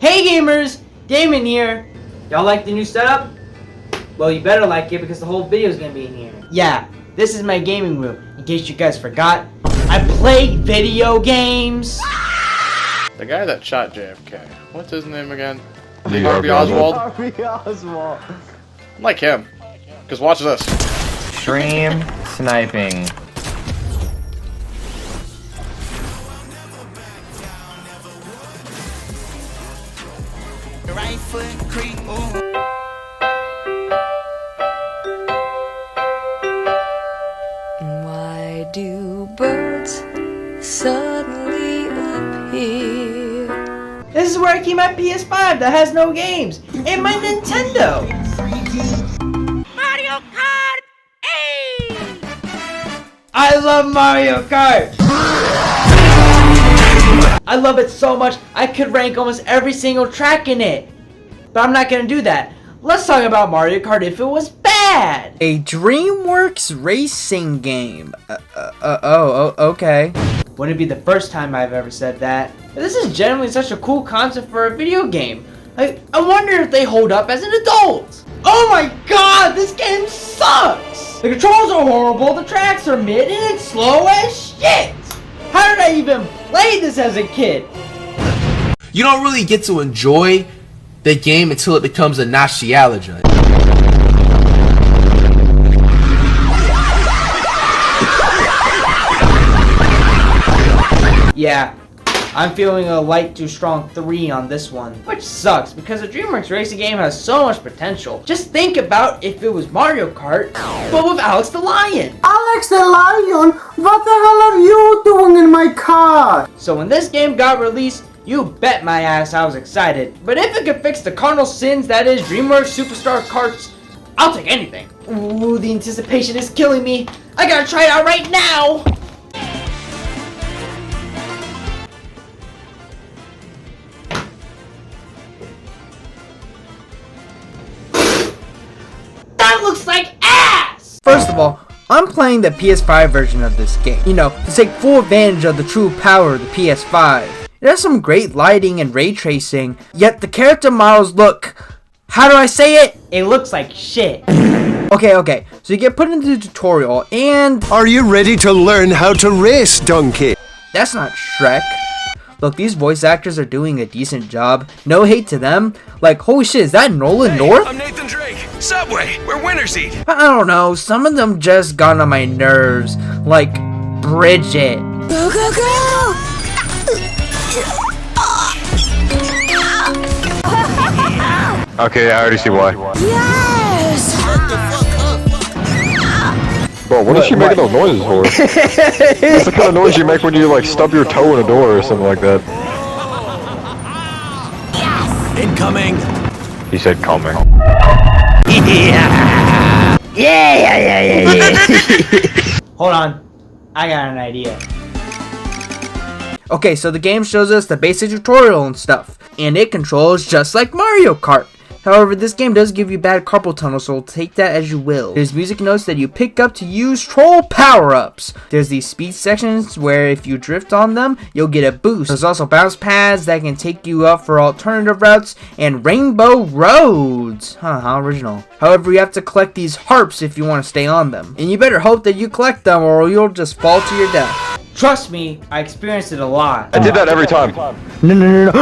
Hey gamers, Damon here. Y'all like the new setup? Well, you better like it because the whole video is gonna be in here. Yeah, this is my gaming room. In case you guys forgot, I play video games. The guy that shot JFK. What's his name again? Harvey Oswald. Harvey Oswald. I'm like him. Cause watch this. Stream sniping. Right foot creep, Why do birds suddenly appear? This is where I keep my PS5 that has no games and my Nintendo. Mario Kart 8! I love Mario Kart. I love it so much I could rank almost every single track in it. But I'm not gonna do that. Let's talk about Mario Kart if it was bad. A Dreamworks racing game. Okay. Wouldn't be the first time I've ever said that. But this is generally such a cool concept for a video game. Like, I wonder if they hold up as an adult. Oh my god, this game sucks! The controls are horrible, the tracks are mid, and it's slow as shit! How did I even play this as a kid? You don't really get to enjoy the game until it becomes a nostalgia. Yeah, I'm feeling a light to strong 3 on this one. Which sucks, because a Dreamworks racing game has so much potential. Just think about if it was Mario Kart, but with Alex the Lion. Alex the Lion? What the hell are you doing in my car? So when this game got released, you bet my ass I was excited. But if it could fix the cardinal sins that is Dreamworks Superstar Karts, I'll take anything. Ooh, the anticipation is killing me. I gotta try it out right now. That looks like ass! First of all, I'm playing the PS5 version of this game. You know, to take full advantage of the true power of the PS5. It has some great lighting and ray tracing, yet the character models look... How do I say it? It looks like shit. Okay, so you get put into the tutorial and... Are you ready to learn how to race, donkey? That's not Shrek. Look, these voice actors are doing a decent job. No hate to them. Like, holy shit, is that Nolan North? I'm Nathan Drake. Subway, we're winner's eat. I don't know, some of them just got on my nerves. Like, Bridget. Go, go, go! Okay, I already see why. Yes! Bro, what is she making those noises for? That's the kind of noise you make when you like stub your toe in a door or something like that. Incoming. He said coming. Hold on, I got an idea. Okay, so the game shows us the basic tutorial and stuff, and it controls just like Mario Kart. However, this game does give you bad carpal tunnel, so take that as you will. There's music notes that you pick up to use troll power-ups. There's these speed sections where if you drift on them, you'll get a boost. There's also bounce pads that can take you up for alternative routes, and rainbow roads. How original. However, you have to collect these harps if you want to stay on them. And you better hope that you collect them or you'll just fall to your death. Trust me, I experienced it a lot. I did that every time. No!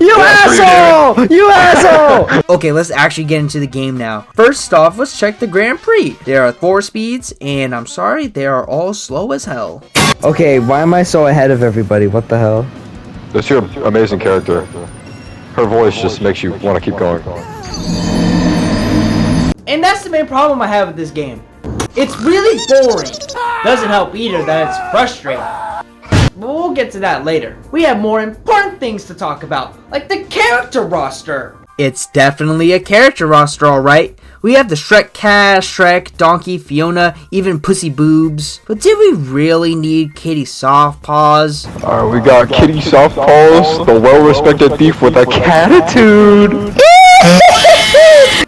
You asshole! You asshole! Okay, let's actually get into the game now. First off, let's check the Grand Prix. There are 4 speeds, and I'm sorry, they are all slow as hell. Okay, why am I so ahead of everybody? What the hell? That's your amazing character. Her voice just makes you want to keep going. And that's the main problem I have with this game. It's really boring. Doesn't help either that it's frustrating. But we'll get to that later. We have more important things to talk about, like the character roster. It's definitely a character roster, alright. We have the Shrek cast, Shrek, Donkey, Fiona, even Pussy Boobs. But did we really need Kitty Softpaws? Alright, we got Kitty Softpaws, the well-respected thief with a catitude.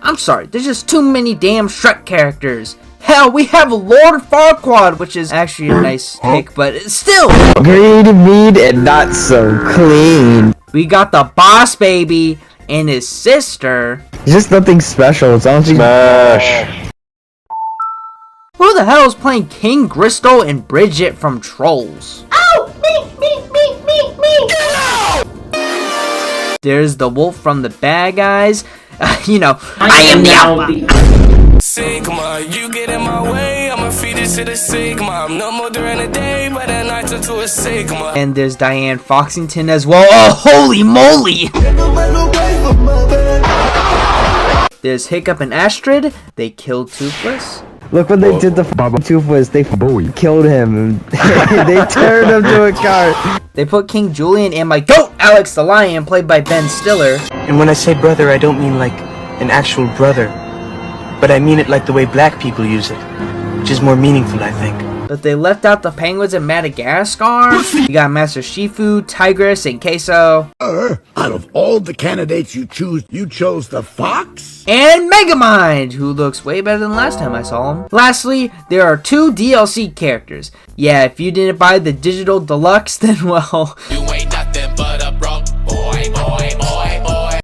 I'm sorry, there's just too many damn Shrek characters. Hell, we have Lord Farquaad, which is actually a nice pick, but still. Greedy meat and not so clean. we got the boss baby and his sister. It's just nothing special. It's honestly Smash. Who the hell is playing King Gristle and Bridget from Trolls? Oh, me. Get out! There's the wolf from the Bad Guys. You know, I am the alpha. Sigma, you get in my way, I'ma feed it to the Sigma. I'm no more during the day, but at night turn to a Sigma. And there's Diane Foxington as well. Oh, holy moly! There's Hiccup and Astrid. They killed Toothless. look what they did to Toothless. They killed him. They turned him to a cart. They put King Julian and my goat, Alex the Lion, played by Ben Stiller. And when I say brother, I don't mean like an actual brother, but I mean it like the way black people use it, which is more meaningful, I think. But they left out the penguins in Madagascar. You got Master Shifu, Tigress, and Queso. Out of all the candidates you chose the fox? And Megamind, who looks way better than last time I saw him. Lastly, there are 2 DLC characters. Yeah, if you didn't buy the digital deluxe, then well... You ain't nothing but a broke boy.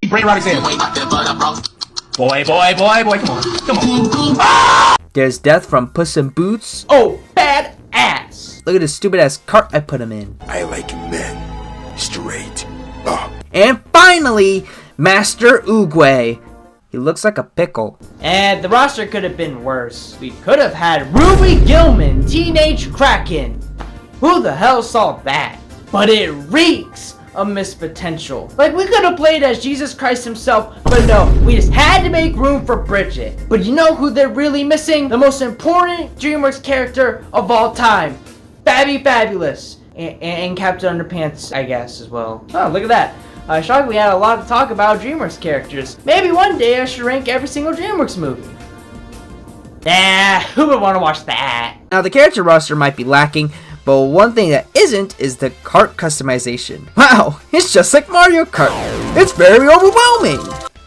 Bring Robbie Sanders. You ain't nothing but a broke Boy, come on. There's Death from Puss in Boots. Oh, bad ass. Look at this stupid ass cart I put him in. I like men. Straight. And finally, Master Oogway. He looks like a pickle. And the roster could have been worse. We could have had Ruby Gilman, Teenage Kraken. Who the hell saw that? But it reeks of missed potential. Like, we could have played as Jesus Christ himself, but no, we just had to make room for Bridget. But you know who they're really missing? The most important Dreamworks character of all time, Babby Fabulous, and Captain Underpants, I guess, as well. Oh, look at that. Shocked we had a lot to talk about Dreamworks characters. Maybe one day I should rank every single Dreamworks movie. Nah, who would want to watch that? Now, the character roster might be lacking, but one thing that isn't is the kart customization. Wow, it's just like Mario Kart. It's very overwhelming.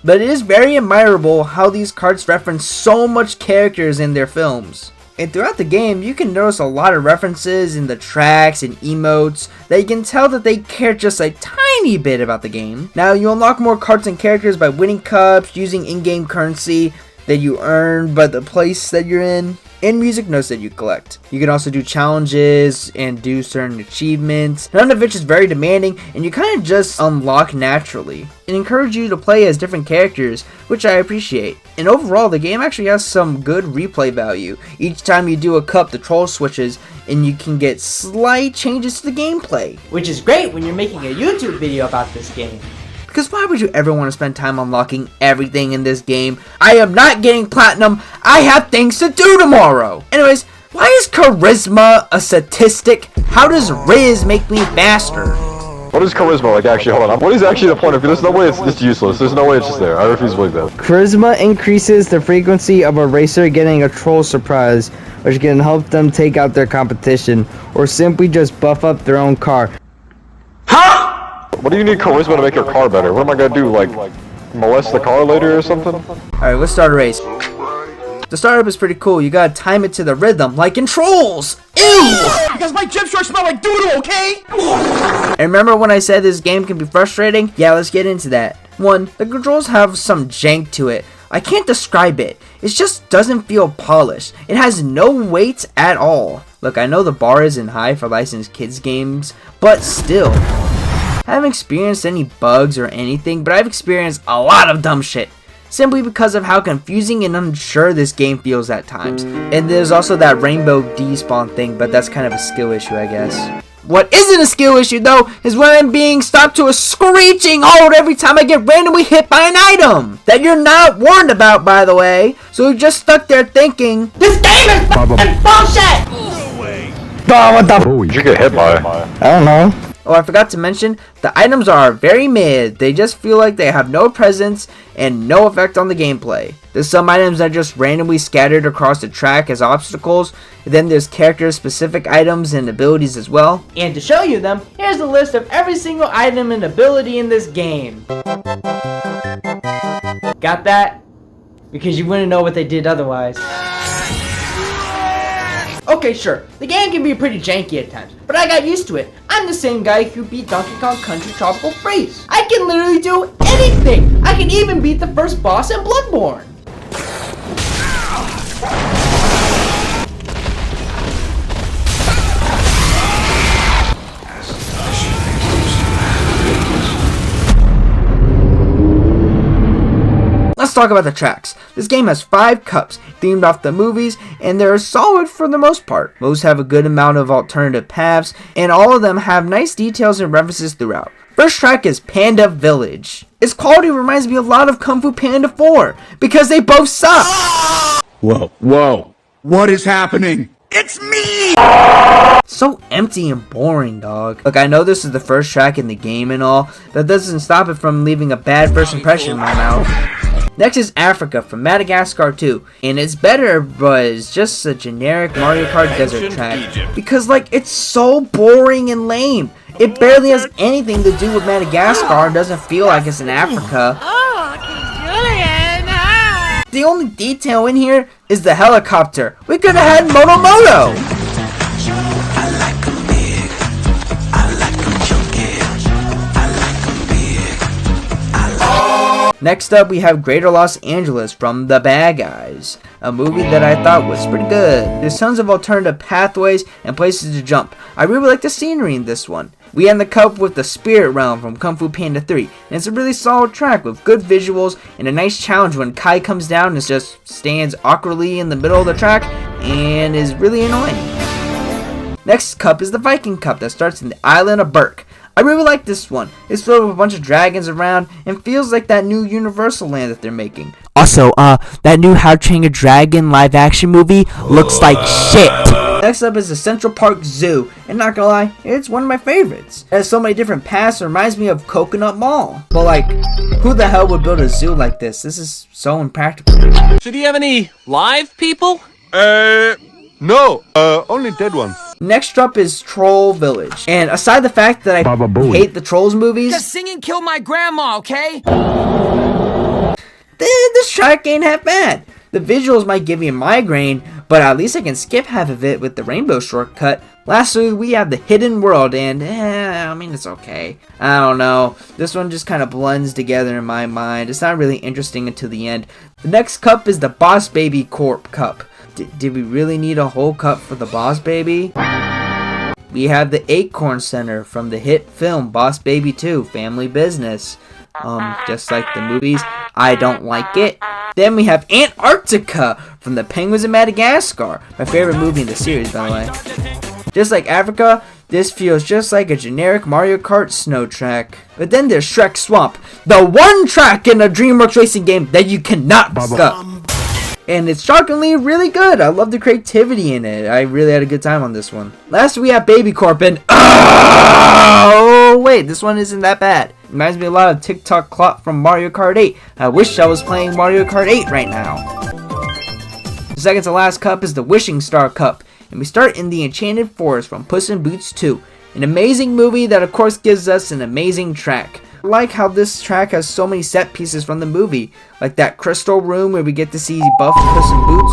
But it is very admirable how these karts reference so much characters in their films. And throughout the game, you can notice a lot of references in the tracks and emotes that you can tell that they care just a tiny bit about the game. Now, you unlock more karts and characters by winning cups, using in-game currency that you earn by the place that you're in, and music notes that you collect. You can also do challenges and do certain achievements, none of which is very demanding, and you kind of just unlock naturally. It encourages you to play as different characters, which I appreciate. And overall, the game actually has some good replay value. Each time you do a cup, the troll switches, and you can get slight changes to the gameplay. Which is great when you're making a YouTube video about this game. Because why would you ever want to spend time unlocking everything in this game? I am not getting platinum. I have things to do tomorrow. Anyways, why is charisma a statistic? How does Riz make me faster? What is charisma like, actually? Hold on. What is actually the point of it? There's no way it's useless. There's no way it's just there. I refuse to believe that. Charisma increases the frequency of a racer getting a troll surprise, which can help them take out their competition, or simply just buff up their own car. What do you need charisma to make your car better? What am I gonna do, like molest the car later or something? Alright, let's start a race. The startup is pretty cool. You gotta time it to the rhythm, like in Trolls! Ew! Because my gym shorts smell like doodle, okay? And remember when I said this game can be frustrating? Yeah, let's get into that. 1, the controls have some jank to it. I can't describe it. It just doesn't feel polished. It has no weight at all. Look, I know the bar isn't high for licensed kids games, but still. I haven't experienced any bugs or anything, but I've experienced a lot of dumb shit. Simply because of how confusing and unsure this game feels at times. And there's also that rainbow despawn thing, but that's kind of a skill issue, I guess. What isn't a skill issue though, is when I'm being stopped to a screeching halt every time I get randomly hit by an item. That you're not warned about, by the way. So you're just stuck there thinking, this game is f***ing bullshit! What the Who did you get hit by? I don't know. Oh, I forgot to mention, the items are very mid. They just feel like they have no presence and no effect on the gameplay. There's some items that are just randomly scattered across the track as obstacles. And then there's character-specific items and abilities as well. And to show you them, here's a list of every single item and ability in this game. Got that? Because you wouldn't know what they did otherwise. Okay, sure, the game can be pretty janky at times, but I got used to it. I'm the same guy who beat Donkey Kong Country Tropical Freeze. I can literally do anything! I can even beat the first boss in Bloodborne! Let's talk about the tracks. This game has 5 cups themed off the movies, and they're solid for the most part. Most have a good amount of alternative paths, and all of them have nice details and references throughout. First track is Panda Village. Its quality reminds me a lot of Kung Fu Panda 4, because they both suck. Whoa. What is happening? It's me! So empty and boring, dog. Look, I know this is the first track in the game and all, that doesn't stop it from leaving a bad first impression in my mouth. Next is Africa from Madagascar 2, and it's better, but it's just a generic Mario Kart desert track, because like, it's so boring and lame. It barely has anything to do with Madagascar and doesn't feel like it's in Africa. The only detail in here is the helicopter. We could have had Moto. Next up, we have Greater Los Angeles from The Bad Guys, a movie that I thought was pretty good. There's tons of alternative pathways and places to jump. I really like the scenery in this one. We end the cup with the Spirit Realm from Kung Fu Panda 3, and it's a really solid track with good visuals and a nice challenge when Kai comes down and just stands awkwardly in the middle of the track and is really annoying. Next cup is the Viking Cup that starts in the island of Berk. I really like this one. It's filled with a bunch of dragons around and feels like that new Universal Land that they're making. Also, that new How to Train a Dragon live action movie looks like shit. Next up is the Central Park Zoo, and not gonna lie, it's one of my favorites. It has so many different paths, it reminds me of Coconut Mall. But like, who the hell would build a zoo like this? This is so impractical. So do you have any live people? No, only dead ones. Next up is Troll Village. And aside the fact that I hate the Trolls movies, Just singing killed my grandma, okay? this track ain't half bad. The visuals might give me a migraine, but at least I can skip half of it with the rainbow shortcut. Lastly, we have the Hidden World, and I mean, it's okay. I don't know. This one just kind of blends together in my mind. It's not really interesting until the end. The next cup is the Boss Baby Corp Cup. Did we really need a whole cup for the Boss Baby? We have the Acorn Center from the hit film Boss Baby 2, Family Business. Just like the movies, I don't like it. Then we have Antarctica from the Penguins of Madagascar, my favorite movie in the series, by the way. Just like Africa, this feels just like a generic Mario Kart snow track. But then there's Shrek Swamp, the one track in a Dreamworks racing game that you cannot fuck up. And it's shockingly really good. I love the creativity in it. I really had a good time on this one. Last we have Baby Corp, and oh wait, this one isn't that bad. Reminds me a lot of TikTok Clop from Mario Kart 8. I wish I was playing Mario Kart 8 right now. The second to last cup is the Wishing Star Cup, and we start in the Enchanted Forest from Puss in Boots 2. An amazing movie that of course gives us an amazing track. I like how this track has so many set pieces from the movie, like that crystal room where we get to see buff Puss in Boots,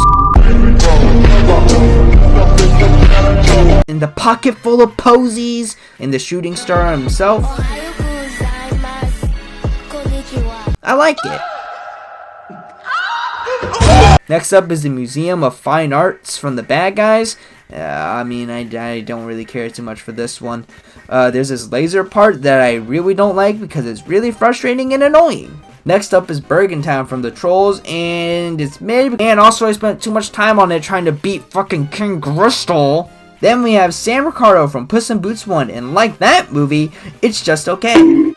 and the pocket full of posies, and the shooting star himself. I like it. Next up is the Museum of Fine Arts from the Bad Guys. I mean, I don't really care too much for this one. There's this laser part that I really don't like because it's really frustrating and annoying. Next up is Bergen Town from the Trolls, and it's mid, and also I spent too much time on it trying to beat fucking King Crystal. Then we have San Ricardo from Puss in Boots 1, and like that movie, it's just okay.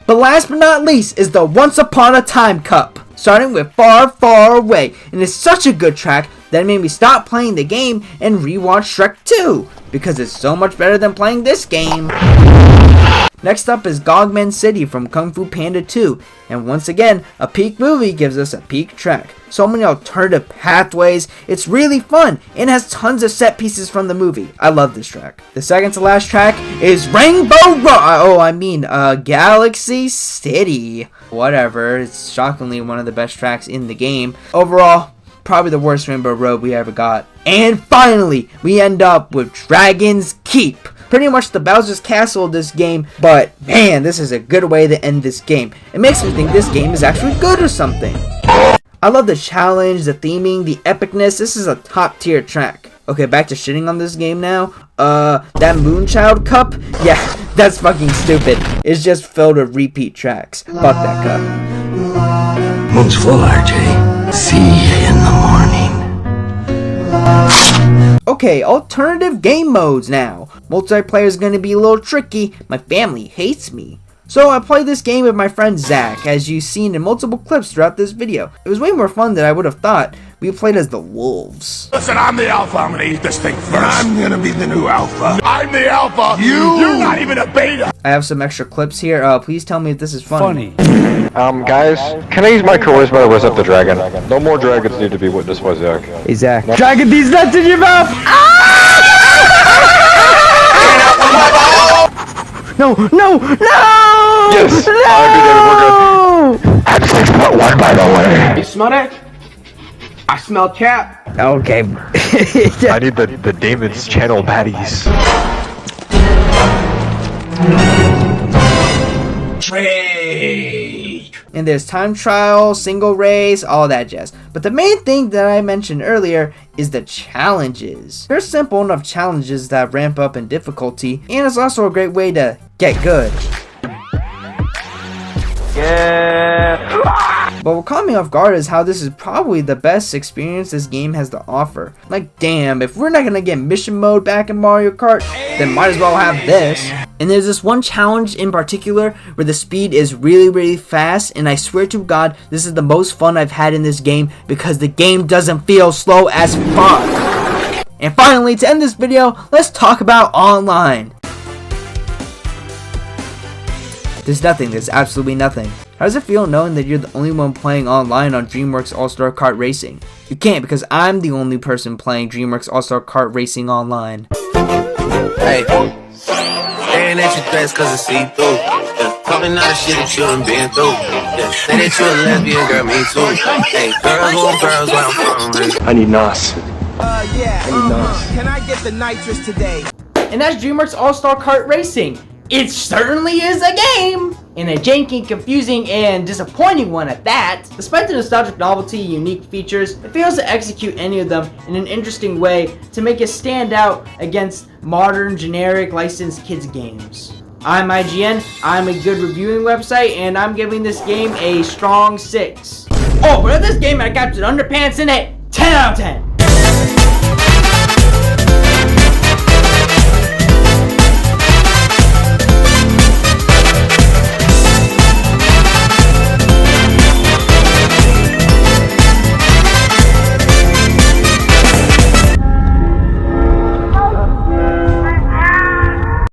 But last but not least is the Once Upon a Time Cup, starting with Far, Far Away, and it's such a good track that it made me stop playing the game and rewatch Shrek 2, because it's so much better than playing this game. Next up is Gogman City from Kung Fu Panda 2, and once again, a peak movie gives us a peak track. So many alternative pathways, it's really fun, and has tons of set pieces from the movie. I love this track. The second to last track is Galaxy City. Whatever, it's shockingly one of the best tracks in the game. Overall, probably the worst Rainbow Road we ever got. And finally, we end up with Dragon's Keep. Pretty much the Bowser's Castle of this game, but man, this is a good way to end this game. It makes me think this game is actually good or something. I love the challenge, the theming, the epicness. This is a top tier track. Okay, back to shitting on this game now. That Moonchild cup? Yeah, that's fucking stupid. It's just filled with repeat tracks. Fuck that cup. Moon's full, RJ. See ya in the morning. Okay, alternative game modes now. Multiplayer is going to be a little tricky. My family hates me. So I played this game with my friend Zach, as you've seen in multiple clips throughout this video. It was way more fun than I would have thought. We played as the wolves. Listen, I'm the alpha. I'm gonna eat this thing first. I'm gonna be the new alpha. I'm the alpha. You're not even a beta. I have some extra clips here. Please tell me if this is funny. Guys, can I use my charisma to whiz up the dragon? No more dragons need to be witnessed by Zach. Hey Zach. Dragon these nuts in your mouth! No, no, no! Yes! No! We're good. I just smell one, by the way. You smell that? I smell cap. Okay. I need the Damon's channel baddies. Trade. And there's time trial, single race, all that jazz. But the main thing that I mentioned earlier is the challenges. There's simple enough challenges that ramp up in difficulty, and it's also a great way to get good. But what caught me off guard is how this is probably the best experience this game has to offer. Like, damn, if we're not gonna get mission mode back in Mario Kart, then might as well have this. And there's this one challenge in particular where the speed is really fast, and I swear to God, this is the most fun I've had in this game because the game doesn't feel slow as fuck. And finally, to end this video, let's talk about online. There's nothing, there's absolutely nothing. How does it feel knowing that you're the only one playing online on Dreamworks All-Star Kart Racing? You can't, because I'm the only person playing Dreamworks All-Star Kart Racing online. Hey, staring at your dress cause it's see-through. Yeah, talking all the shit that you done been through. Yeah, say that you a lesbian, girl, me too. Hey, girls want girls where I'm from. I need NOS. Can I get the nitrous today? And that's Dreamworks All-Star Kart Racing. It certainly is a game! And a janky, confusing, and disappointing one at that. Despite the nostalgic novelty and unique features, it fails to execute any of them in an interesting way to make it stand out against modern, generic, licensed kids games. I'm IGN, I'm a good reviewing website, and I'm giving this game a strong 6. Oh, but in this game I captured underpants in it, 10 out of 10!